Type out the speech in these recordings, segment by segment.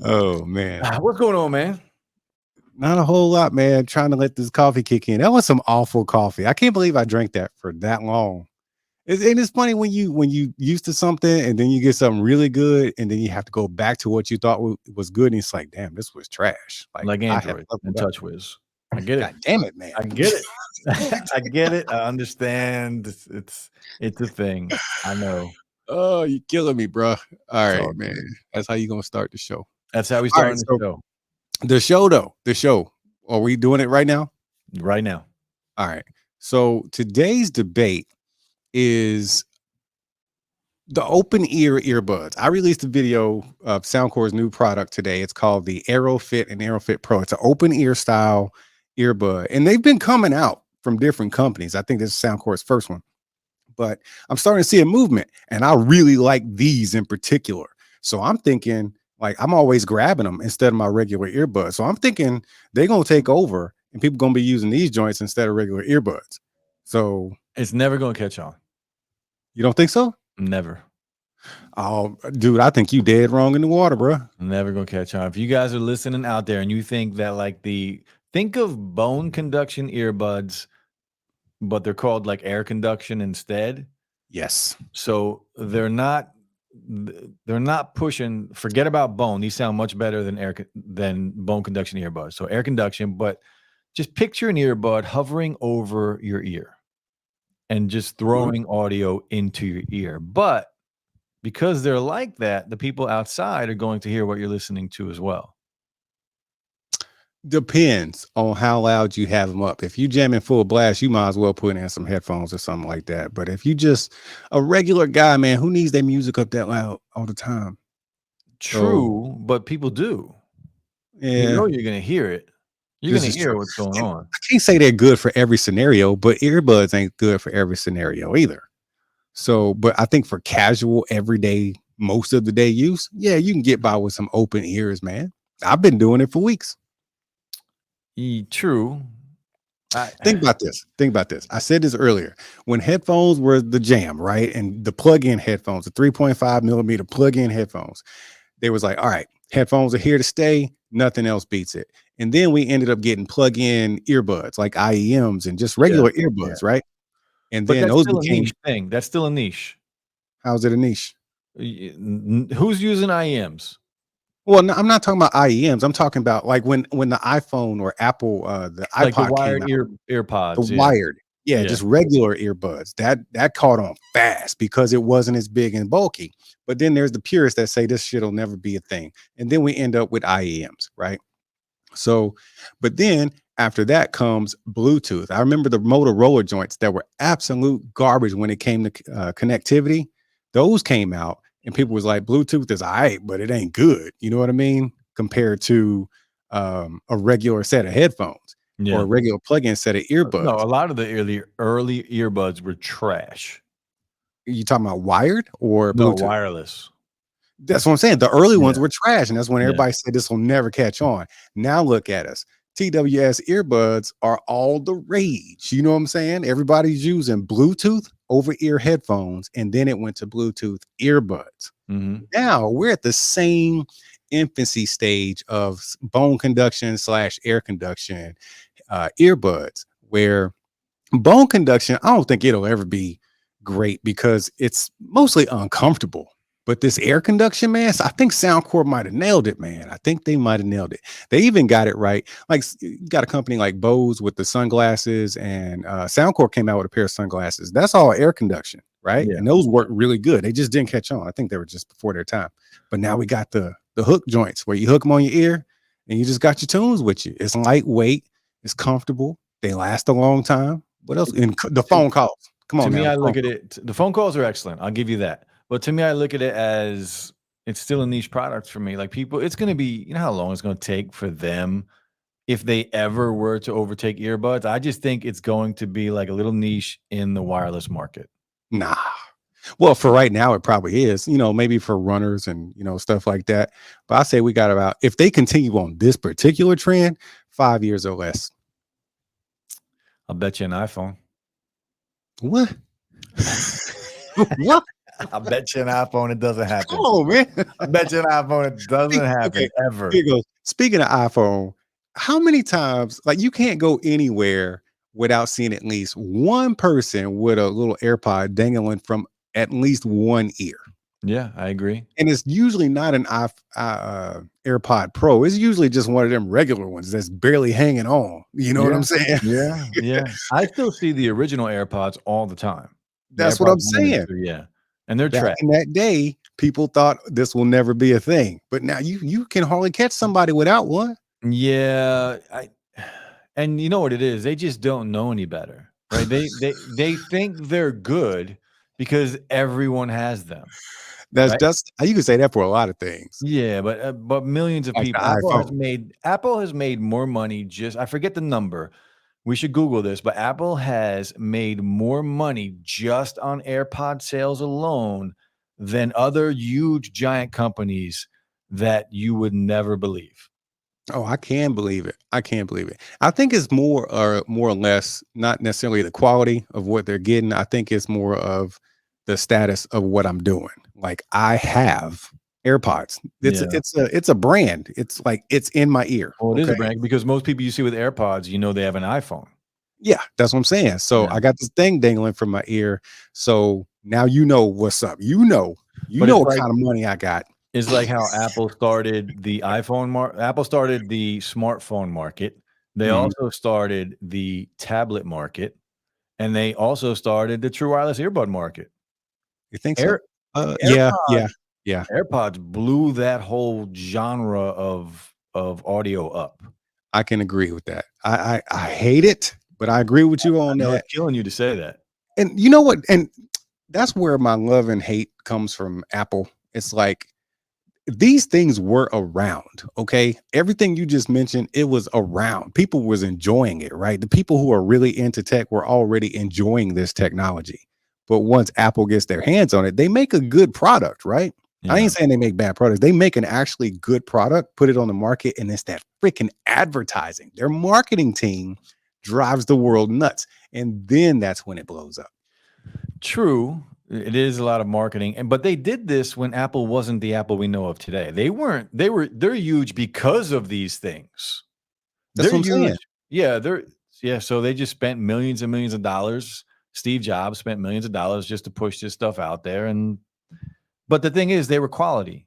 Oh man, What's going on, man? not a whole lot, man. Trying to let this coffee kick in. That was some awful coffee. I can't believe I drank that for that long. And it's funny when you used to something and then you get something really good and then you have to go back to what you thought was good and it's like, damn, this was trash. Like Like I have Android and leveled up. TouchWiz. I get it. God damn it, man. I get it. I get it. I understand. It's a thing. I know. Oh, you killing me, bro. All It's right, all man. good. That's how you gonna start the show. That's how we All right, starting the so show the show though, the show. Are we doing it right now? right now. All right. So today's debate is the open ear earbuds. I released a video of Soundcore's new product today. It's called the AeroFit and AeroFit Pro. It's an open ear style earbud, and they've been coming out from different companies. I think this is Soundcore's first one, but I'm starting to see a movement, and I really like these in particular. So I'm thinking, like, I'm always grabbing them instead of my regular earbuds. So I'm thinking they're gonna take over, and people gonna be using these joints instead of regular earbuds. So It's never gonna catch on. you don't think so? Never. Oh, dude, I think you dead wrong in the water, bro. Never gonna catch on. If you guys are listening out there and you think that think of bone conduction earbuds, but they're called like air conduction instead. Yes. So they're not pushing. Forget about bone. These sound much better than bone conduction earbuds. So air conduction, but just picture an earbud hovering over your ear and just throwing audio into your ear. But because they're like that, the people outside are going to hear what you're listening to as well. Depends on how loud you have them up. If you jamming full blast, you might as well put in some headphones or something like that. But if you just a regular guy, man, who needs their music up that loud all the time? True, but people do. You Yeah, know you're going to hear it. You're this going is to hear true. what's going And on. I can't say they're good for every scenario, but earbuds ain't good for every scenario either. So, but I think for casual, everyday, most of the day use, yeah, you can get by with some open ears, man. I've been doing it for weeks. True. Think about this. Think about this. I said this earlier. When headphones were the jam, right? And the plug-in headphones, the 3.5 millimeter plug-in headphones, they was like, all right, headphones are here to stay. Nothing else beats it. And then we ended up getting plug-in earbuds like IEMs and just regular earbuds, right? And But then that's those still a became, niche thing. That's still a niche. how's it a niche? Who's using IEMs? Well, no, I'm not talking about IEMs. I'm talking about like when the iPhone or Apple, the Like the iPod came wired out. The earpods. Yeah. wired, yeah, Yeah. just regular earbuds. That caught on fast because it wasn't as big and bulky. But then there's the purists that say this shit'll never be a thing, and then we end up with IEMs, right? So, but then after that comes Bluetooth. I remember the Motorola joints that were absolute garbage when it came to connectivity. Those came out, and people was like, Bluetooth is all right, but it ain't good. You know what I mean? Compared to a regular set of headphones or Yeah. a regular plug-in set of No, earbuds. a lot of the early earbuds were trash. You talking about wired or No, Bluetooth? wireless. That's what I'm saying. The early ones Yeah. were trash, and that's when Yeah. everybody said this will never catch on. Now look at us. TWS earbuds are all the rage. You know what I'm saying? Everybody's using Bluetooth over ear headphones, and then it went to Bluetooth earbuds. Mm-hmm. Now we're at the same infancy stage of bone conduction / air conduction earbuds, where bone conduction, I don't think it'll ever be great because it's mostly uncomfortable. But this air conduction, man, I think Soundcore might have nailed it, man. I think they might have nailed it. They even got it right. Like, you got a company like Bose with the sunglasses, and Soundcore came out with a pair of sunglasses. That's all air conduction, right? Yeah. And those work really good. They just didn't catch on. I think they were just before their time. But now we got the hook joints where you hook them on your ear and you just got your tunes with you. It's lightweight, it's comfortable, they last a long time. What else? And the phone calls. Come on To me, now. I look at it. The phone calls are excellent. I'll give you that. But to me, I look at it as it's still a niche product for me. Like people, it's going to be, you know how long it's going to take for them if they ever were to overtake earbuds. I just think it's going to be like a little niche in the wireless market. Nah. Well, for right now, it probably is, maybe for runners and, stuff like that. But I say we got about, if they continue on this particular trend, 5 years or less. I'll bet you an iPhone. What? What? I bet you an iPhone it doesn't Come happen. on, man. I bet you an iPhone it doesn't Okay, happen here ever. it goes. Speaking of iPhone, how many times, like, you can't go anywhere without seeing at least one person with a little AirPod dangling from at least one ear. Yeah, I agree. And it's usually not an AirPod Pro. It's usually just one of them regular ones that's barely hanging on. You know what Yeah, I'm saying? yeah, yeah. I still see the original AirPods all the time. The That's what AirPods I'm 1 and saying. 2, yeah, and they're Back trash. in that day, people thought this will never be a thing, but now you can hardly catch somebody without one. Yeah, I and you know what it is? They just don't know any better, right? They think they're good because everyone has them, right? That's you can say that for a lot of things, Yeah, but millions of like the people. iPhone. Apple has made more money. Just I forget the number. We should Google this, but Apple has made more money just on AirPod sales alone than other huge giant companies that you would never believe. Oh, I can believe it. I can believe it. I think it's more or less not necessarily the quality of what they're getting. I think it's more of the status of what I'm doing. Like, I have AirPods. Yeah. It's a brand. It's like it's in my ear. Well, it is Okay. a brand because most people you see with AirPods, you know they have an iPhone. Yeah, that's what I'm saying. So Yeah. I got this thing dangling from my ear. So now what's up. You But know what kind of money I got. it's like how Apple started the Apple started the smartphone market. They Mhm. also started the tablet market, and they also started the true wireless earbud market. You think so? Air Yeah, AirPods yeah, yeah. AirPods blew that whole genre of audio up. I can agree with that. I hate it, but I agree with you I on know that. it's killing you to say that. And you know what? And that's where my love and hate comes from Apple. It's like these things were around, okay? Everything you just mentioned, it was around. People was enjoying it, right? The people who are really into tech were already enjoying this technology. But once Apple gets their hands on it, they make a good product, right? I Yeah. ain't saying they make bad products. They make an actually good product, put it on the market, and it's that freaking advertising. Their marketing team drives the world nuts. And then that's when it blows up. True. It is a lot of marketing, but they did this when Apple wasn't the Apple we know of today. They're huge because of these things. That's They're what I'm huge. saying. Yeah, so they just spent millions and millions of dollars. Steve Jobs spent millions of dollars just to push this stuff out there, and but the thing is they were quality,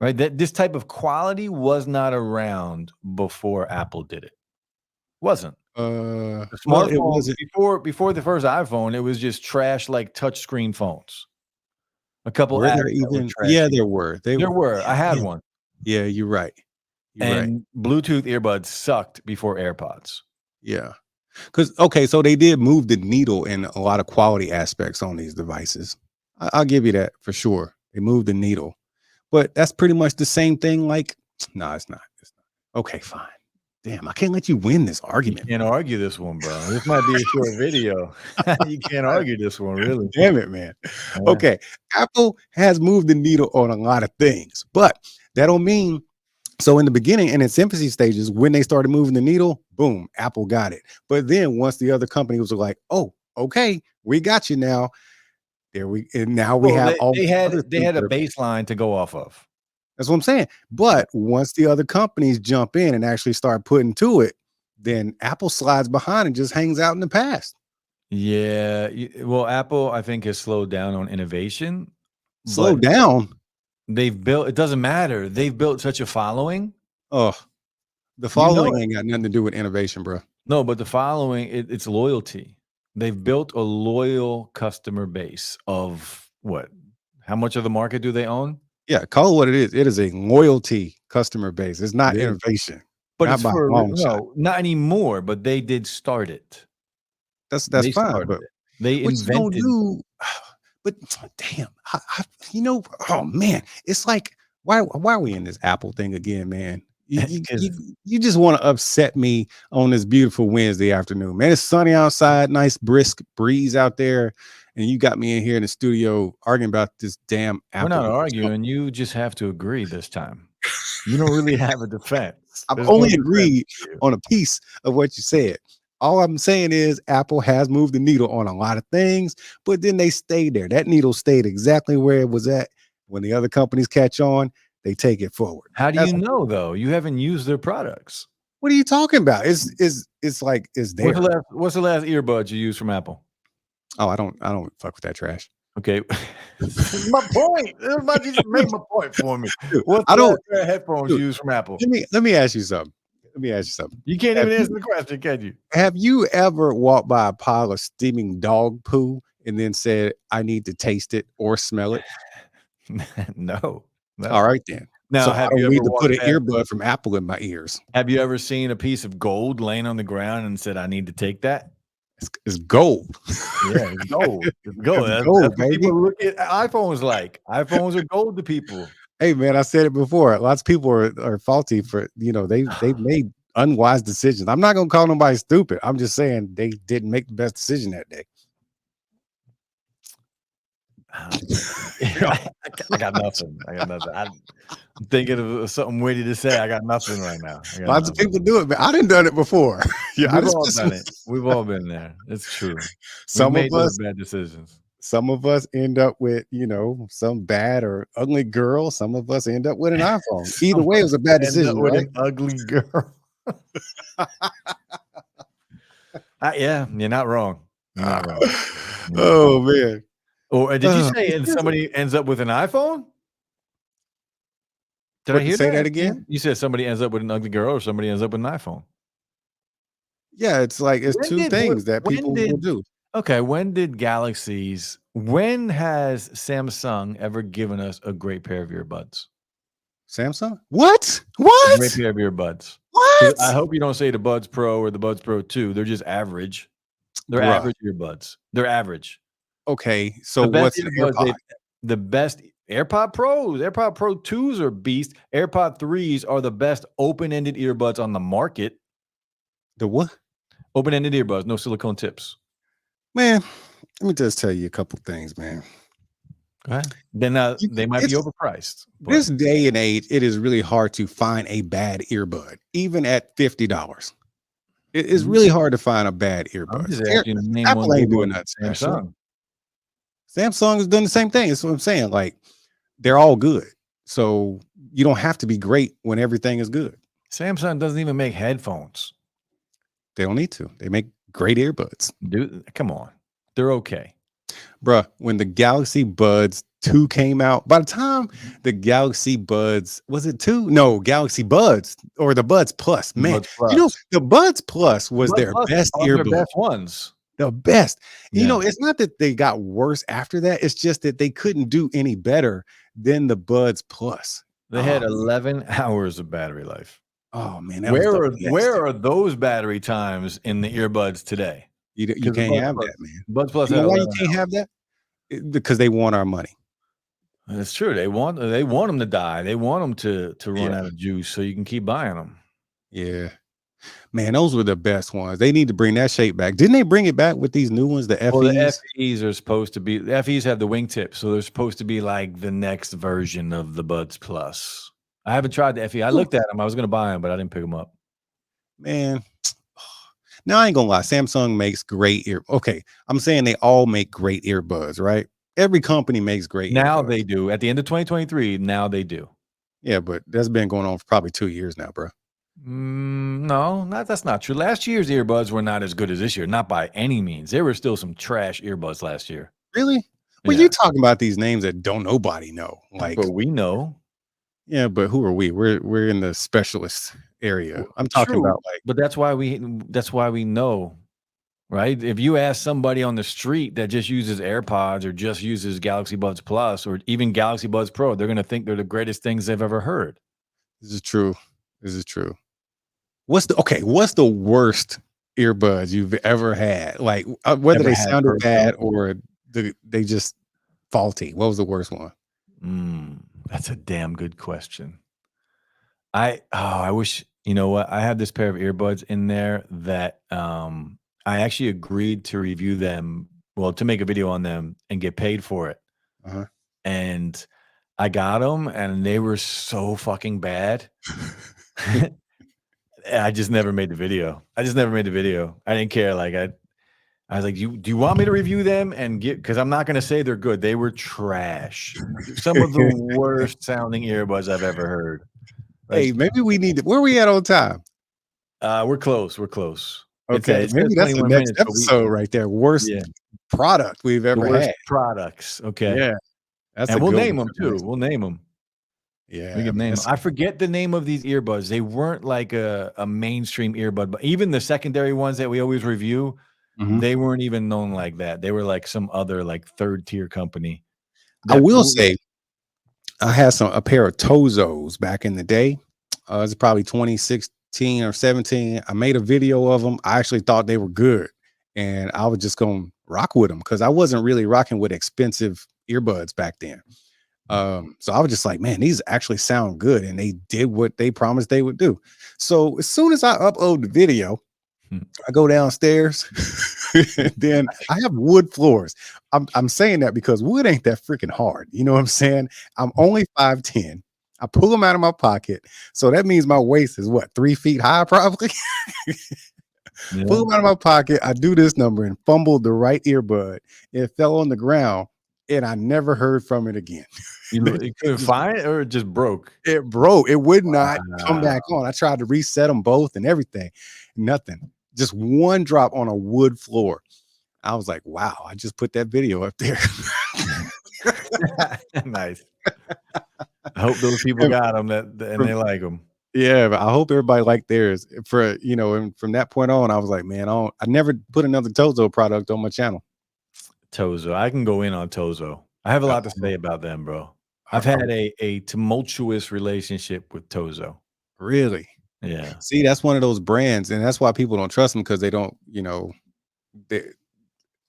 right? That this type of quality was not around before Apple did it. Wasn't. The Well, it smartphone wasn't. before the first iPhone, it was just trash like touchscreen phones. A couple Were apps there that were even? Yeah, trashy. there were. They There were. were. I had Yeah, one, yeah, you're right. You're right. and Bluetooth earbuds sucked before AirPods. Yeah. Because okay, so they did move the needle in a lot of quality aspects on these devices. I'll give you that for sure. They moved the needle, but that's pretty much the same thing. Like, no, it's not. It's not. Okay, fine. Damn, I can't let you win this You argument. can't argue this one, bro. This might be a short video. You can't argue this one, really. Damn it, man. Yeah. Okay, Apple has moved the needle on a lot of things, but that don't mean. So in the beginning, in its infancy stages, when they started moving the needle, boom, Apple got it. But then once the other companies were like, "Oh, okay, we got you now." And now we Well, have all they these had other they things had a that are. baseline to go off of. That's what I'm saying. But once the other companies jump in and actually start putting to it, then Apple slides behind and just hangs out in the past. Yeah, well, Apple, I think, has slowed down on innovation, Slow but down. they've built it doesn't matter. They've built such a following. Oh, the You know following it. ain't got nothing to do with innovation, bro. No, but the following, it's loyalty. They've built a loyal customer base of what? How much of the market do they own? Yeah, call it what it is. It is a loyalty customer base. It's It not is. innovation, But not it's by a for long shot. no, not anymore, but they did start it. That's They fine, started but it. They what you gonna invented do? But damn, oh man, it's like why are we in this Apple thing again, man? You you you, 'cause you just want to upset me on this beautiful Wednesday afternoon, man. It's sunny outside, nice brisk breeze out there, and you got me in here in the studio arguing about this damn we're Apple. not arguing, you just have to agree this time. You don't really have a defense. I've There's no only defense agreed for you. on a piece of what you said. All I'm saying is Apple has moved the needle on a lot of things, but then they stayed there. That needle stayed exactly where it was at. When the other companies catch on, they take it forward. How do That's you know though? You haven't used their products. what are you talking about? It's like it's there. What's the last earbuds you used from Apple? Oh, I don't fuck with that trash. Okay. This is my point. Everybody just made my point for me. Dude, What's I the don't last pair of headphones dude, you used from Apple? let me ask you something. Let me ask you something. You can't Have even answer you the question, can you? have you ever walked by a pile of steaming dog poo and then said, I need to taste it or smell it? No, All no. right then. So Now, I have you don't ever need to put walked an past earbud from Apple in my ears. have you ever seen a piece of gold laying on the ground and said, "I need to take that"? It's gold. Yeah, it's gold. It's gold. It's That's gold, what baby. people look at iPhones like. iPhones are gold to people. Hey man, I said it before. Lots of people are faulty for they've made unwise decisions. I'm not gonna call nobody stupid. I'm just saying they didn't make the best decision that day. I got nothing. I got nothing. I'm thinking of something witty to say. I got nothing right now. I got Lots of nothing. people do it, but I didn't done it before. Yeah, I We've just all put done it. We've all been there. It's true. We've some made of those us bad decisions. some of us end up with, some bad or ugly girl. Some of us end up with an iPhone. Either Some way, it of was a us bad end up decision, with right? an ugly girl. Yeah, you're not wrong. You're not wrong. You're not wrong. Oh man. Or did you say It's and just somebody ends up with an iPhone? Did I what hear say that that? again? You said somebody ends up with an ugly girl or somebody ends up with an iPhone. Yeah, it's like it's When two did things that when people will did do. okay, when has Samsung ever given us a great pair of earbuds? Samsung? What? A great What? pair of earbuds. 'Cause I What? hope you don't say the Buds Pro or the Buds Pro 2, they're just average. They're Bruh. average earbuds. They're average. Okay, so The best what's an earbuds AirPod? the best AirPod Pros, AirPod Pro 2s are beast. AirPod 3s are the best open-ended earbuds on the market. The what? Open-ended earbuds, no silicone tips. Man, let me just tell you a couple things, man. Go ahead. Then, You they might be it's overpriced, but this day and age, it is really hard to find a bad earbud, even at $50. It is Mhm. really hard to find a bad I'm earbud. just asking you to name one Apple good ain't doing one nothing from special. Samsung. Samsung is doing the same thing. That's what I'm saying. Like, they're all good. So you don't have to be great when everything is good. Samsung doesn't even make headphones. They don't need to. They make great earbuds. Dude, come on. They're okay. Bruh, when the Galaxy Buds 2 came out, by the time the Galaxy Buds, was it 2? No, Galaxy Buds or the Buds Plus, man, Buds Plus. the Buds Plus The was Buds their Plus best are their earbud, best ones. the best. Yeah. It's not that they got worse after that. It's just that they couldn't do any better than the Buds Plus. They had Oh, man. 11 hours of battery life. Oh, man, that was Where the are best. where are those battery times in the earbuds today? You Because the can't have that, man. Buds Plus You had know why you 11 can't have hours. that? Because they want our money. That's true. They want them to die. They want them to run Yeah. out of juice so you can keep buying them. Yeah. Man, those were the best ones. They need to bring that shape back. Didn't they bring it back with these new ones, the Well, the FEs? FEs are supposed to be the FEs have the wingtips, so they're supposed to be like the next version of the Buds Plus. I haven't tried the FE. I Ooh, looked at them. I was gonna buy them, but I didn't pick them up. man. Now I ain't gonna lie. Samsung makes great ear. Okay, I'm saying they all make great earbuds, right? Every company makes great Now earbuds. they do. At the end of 2023, now they do. Yeah, but that's been going on for probably 2 years now, bro. No, that's not true. Last year's earbuds were not as good as this year, not by any means. There were still some trash earbuds last year. Really? Well, you Yeah, talking about these names that don't nobody know. Like, but we know. yeah, but who are we? We're in the specialist area. I'm talking True, about like, but that's why we know, right? If you ask somebody on the street that just uses AirPods or just uses Galaxy Buds Plus or even Galaxy Buds Pro, they're gonna think they're the greatest things they've ever heard. this is true. This is true. What's the worst earbuds you've ever had? Like, whether Ever they had sounded bad personally? or they just faulty. What was the worst one? That's a damn good question. I wish you know what? I have this pair of earbuds in there that, I actually agreed to review them well, to make a video on them and get paid for it, Uh-huh. and I got them, and they were so fucking bad. I just never made the video. I just never made the video. I didn't care. Like I was like, do you want me to review them and get? Because I'm not going to say they're good. They were trash. Some of the worst sounding earbuds I've ever heard. Hey, Like, maybe we need to, where we at on time? we're close. We're close. Okay, It says maybe that's the 21 next minutes, but episode right there. Worst yeah, product we've the ever worst had. products. Okay, Yeah, that's a and we'll good name one them for the too. next. We'll name them. We Yeah, can man. name 'em. I forget the name of these earbuds. They weren't like a mainstream earbud, but even the secondary ones that we always review, Mhm. they weren't even known like that. They were like some other like third tier company I that will w say I had a pair of Tozos back in the day. It's probably 2016 or 17. I made a video of them. I actually thought they were good, and I was just gonna rock with them because I wasn't really rocking with expensive earbuds back then. So I was just like, man, these actually sound good, and they did what they promised they would do. So as soon as I upload the video, Hmm. I go downstairs, and then I have wood floors. I'm saying that because wood ain't that freaking hard. You know what I'm saying? I'm only 5'10". I pull them out of my pocket. So that means my waist is what, 3 feet high, probably. Pull Yeah. them out of my pocket. I do this number and fumbled the right earbud. It fell on the ground, and I never heard from it again. They You couldn't just find it or it just broke? it broke. It would not come Wow. back on. I tried to reset them both and everything. Nothing. Just one drop on a wood floor. I was like, wow, I just put that video up there. Nice. I hope those people And got them and from they like them. yeah, but I hope everybody liked theirs. And from that point on, I was like, man, I never put another Tozo product on my channel. Tozo. I can go in on Tozo. I have a lot to Uh, say about them, bro. I I've had I a tumultuous relationship with Tozo. really Yeah. see that's one of those brands, and that's why people don't trust them because they don't, they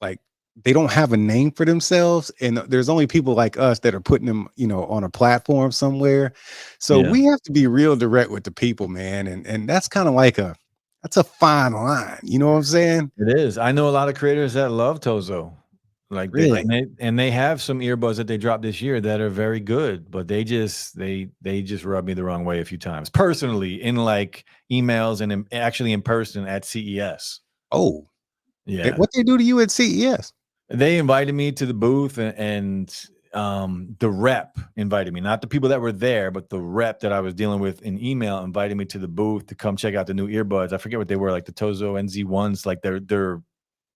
like they don't have a name for themselves, and there's only people like us that are putting them, on a platform somewhere. So Yeah. we have to be real direct with the people, man, and that's kind of like that's a fine line. You know what I'm saying? It is. I know a lot of creators that love Tozo. Like Really? they have some earbuds that they dropped this year that are very good, but they just rubbed me the wrong way a few times. Personally, in like emails and actually in person at CES. Oh, Yeah. what they do to you at CES? They invited me to the booth and the rep invited me, not the people that were there, but the rep that I was dealing with in email invited me to the booth to come check out the new earbuds. I forget what they were, like the Tozo NZ1s, like they're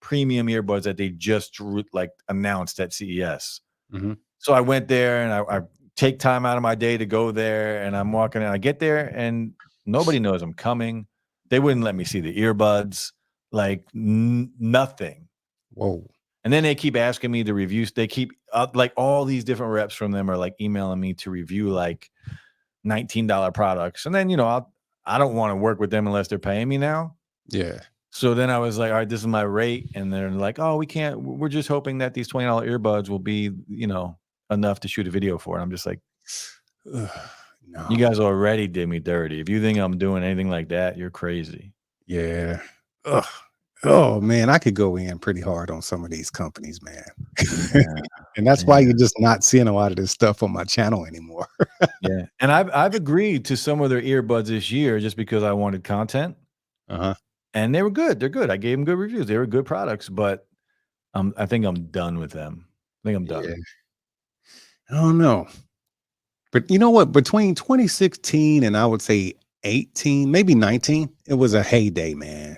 premium earbuds that they just like announced at CES. Mhm. So I went there and I take time out of my day to go there, and I'm walking and I get there and nobody knows I'm coming. They wouldn't let me see the earbuds, like nothing. Whoa. And then they keep asking me to review. They keep like all these different reps from them are like emailing me to review like $19 products. And then, I don't want to work with them unless they're paying me now. Yeah. So then I was like, all right, this is my rate. And they're like, oh, we can't, we're just hoping that these $20 earbuds will be, enough to shoot a video for. And I'm just like, Ugh, you no. guys already did me dirty. If you think I'm doing anything like that, you're crazy. Yeah. Ugh. Oh man, I could go in pretty hard on some of these companies, man. Yeah. And that's why Yeah. you're just not seeing a lot of this stuff on my channel anymore. Yeah. And I've agreed to some of their earbuds this year just because I wanted content. Uh-huh. And they were good. They're good. I gave them good reviews. They were good products, but I think I'm done with them. I think I'm Yeah. done. I don't know. But you know what? Between 2016 and I would say 18, maybe 19, it was a heyday, man.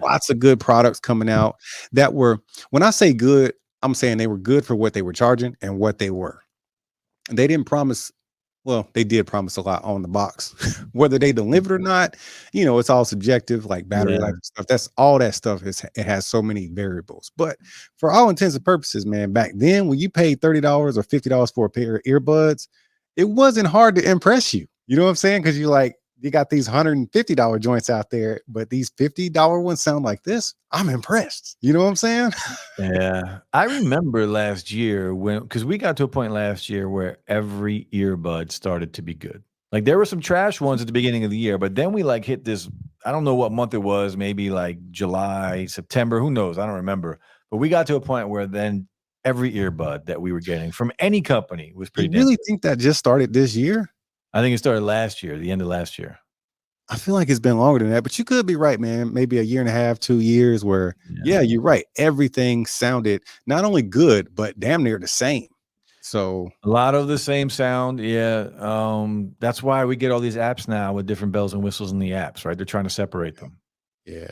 Lots of good products coming out that were, when I say good, I'm saying they were good for what they were charging and what they were. They didn't promise, well, they did promise a lot on the box. Whether they delivered or not, it's all subjective, like battery Yeah. life and stuff. That's all that stuff it has so many variables. But for all intents and purposes, man, back then when you paid $30 or $50 for a pair of earbuds, it wasn't hard to impress you. You know what I'm saying? Because you got these $150 joints out there, but these $50 ones sound like this. I'm impressed. You know what I'm saying? Yeah. I remember last year because we got to a point last year where every earbud started to be good. Like there were some trash ones at the beginning of the year, but then we like hit this, I don't know what month it was, maybe like July, September, who knows? I don't remember. But we got to a point where then every earbud that we were getting from any company was pretty You damn really good. think that just started this year? I think it started last year, the end of last year. I feel like it's been longer than that, but you could be right, man. Maybe a year and a half, 2 years where, Yeah. yeah, you're right. Everything sounded not only good, but damn near the same. So, A lot of the same sound, yeah, that's why we get all these apps now with different bells and whistles in the apps, right? They're trying to separate them. yeah.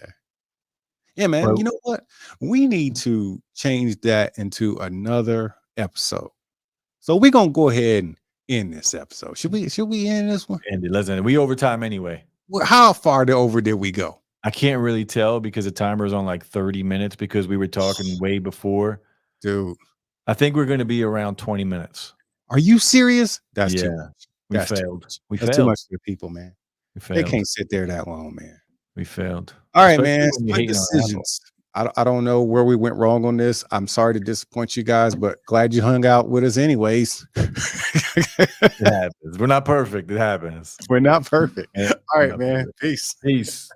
Yeah, man. But You know what? We need to change that into another episode. So we're gonna go ahead and end this episode. Should we end this one? Andy, listen, we overtime anyway. How far over did we go? I can't really tell because the timer is on, like, 30 minutes because we were talking way before. Dude, I think we're gonna be around 20 minutes. are you serious? That's too Yeah, much. we That's too failed. much. We That's too failed. much for the people, man. We They failed. can't sit there that long, man. We failed. All right, Especially man. when you're Split hating on Apple. decisions. I don't know where we went wrong on this. I'm sorry to disappoint you guys, but glad you hung out with us anyways. It happens. We're not perfect. It happens. We're not perfect. Yeah, All we're right, not man. perfect. Peace. Peace.